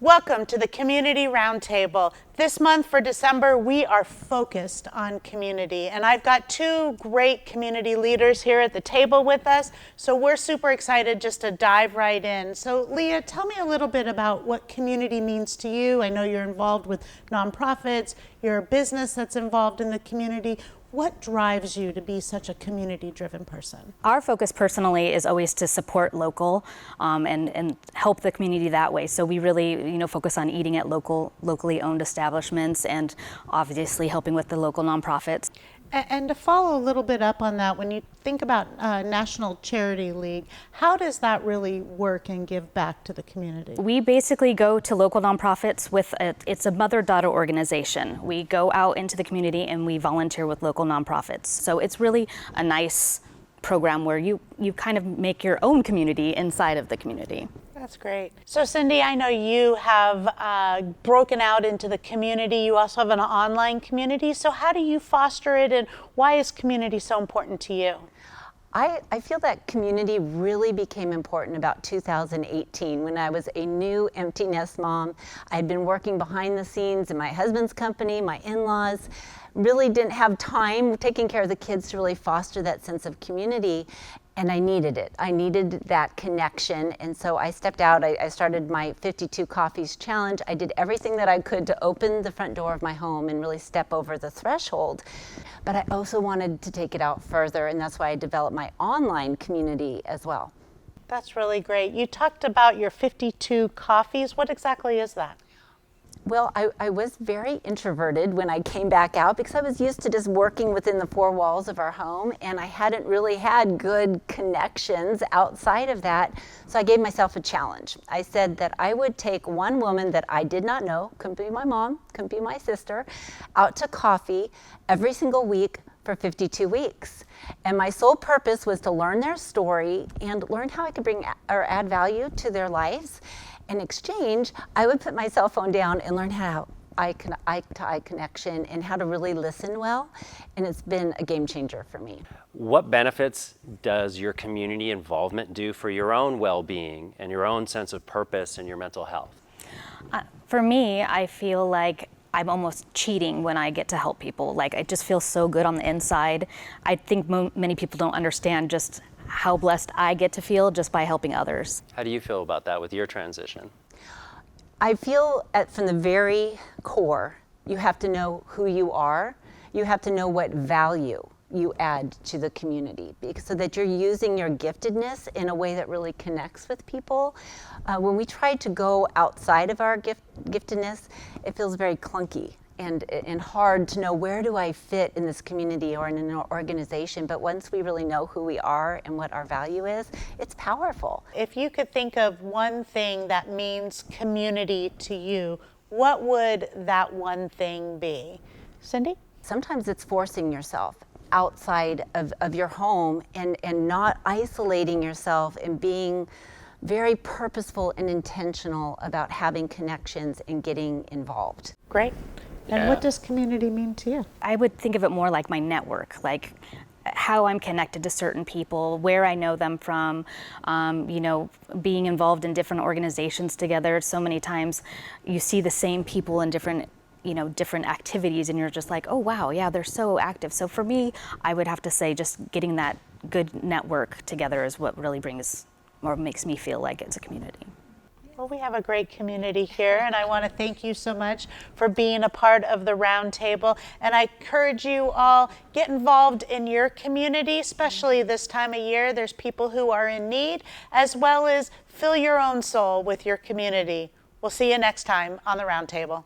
Welcome to the Community Roundtable. This month for December, we are focused on community, and I've got two great community leaders here at the table with us, so we're super excited just to dive right in. So Leah, tell me a little bit about what community means to you. I know you're involved with nonprofits, you're a business that's involved in the community. What drives you to be such a community-driven person? Our focus personally is always to support local and help the community that way. So we really, focus on eating at locally owned establishments and obviously helping with the local nonprofits. And to follow a little bit up on that, when you think about National Charity League, how does that really work and give back to the community? We basically go to local nonprofits it's a mother-daughter organization. We go out into the community and we volunteer with local nonprofits. So it's really a nice program where you kind of make your own community inside of the community. That's great. So Cindee, I know you have broken out into the community. You also have an online community. So how do you foster it, and why is community so important to you? I feel that community really became important about 2018 when I was a new empty nest mom. I had been working behind the scenes in my husband's company, my in-laws, really didn't have time taking care of the kids to really foster that sense of community. And I needed it. I needed that connection. And so I stepped out. I started my 52 Coffees Challenge. I did everything that I could to open the front door of my home and really step over the threshold. But I also wanted to take it out further, and that's why I developed my online community as well. That's really great. You talked about your 52 coffees. What exactly is that? Well, I was very introverted when I came back out because I was used to just working within the four walls of our home, and I hadn't really had good connections outside of that. So I gave myself a challenge. I said that I would take one woman that I did not know, couldn't be my mom, couldn't be my sister, out to coffee every single week for 52 weeks. And my sole purpose was to learn their story and learn how I could bring or add value to their lives. In exchange, I would put my cell phone down and learn how eye-to-eye connection and how to really listen well, and it's been a game changer for me. What benefits does your community involvement do for your own well-being and your own sense of purpose and your mental health? For me, I feel like I'm almost cheating when I get to help people. Like, it just feels so good on the inside. I think many people don't understand just how blessed I get to feel just by helping others. How do you feel about that with your transition? I feel from the very core, you have to know who you are. You have to know what value you add to the community so that you're using your giftedness in a way that really connects with people. When we try to go outside of our giftedness, it feels very clunky and hard to know, where do I fit in this community or in an organization. But once we really know who we are and what our value is, it's powerful. If you could think of one thing that means community to you, what would that one thing be? Cindee? Sometimes it's forcing yourself outside of your home and not isolating yourself and being very purposeful and intentional about having connections and getting involved. Great. And what does community mean to you? I would think of it more like my network, like how I'm connected to certain people, where I know them from, being involved in different organizations together. So many times you see the same people in different activities, and you're just like, oh wow, yeah, they're so active. So for me, I would have to say just getting that good network together is what really brings or makes me feel like it's a community. Well, we have a great community here, and I want to thank you so much for being a part of the roundtable. And I encourage you all, get involved in your community, especially this time of year. There's people who are in need, as well as fill your own soul with your community. We'll see you next time on the roundtable.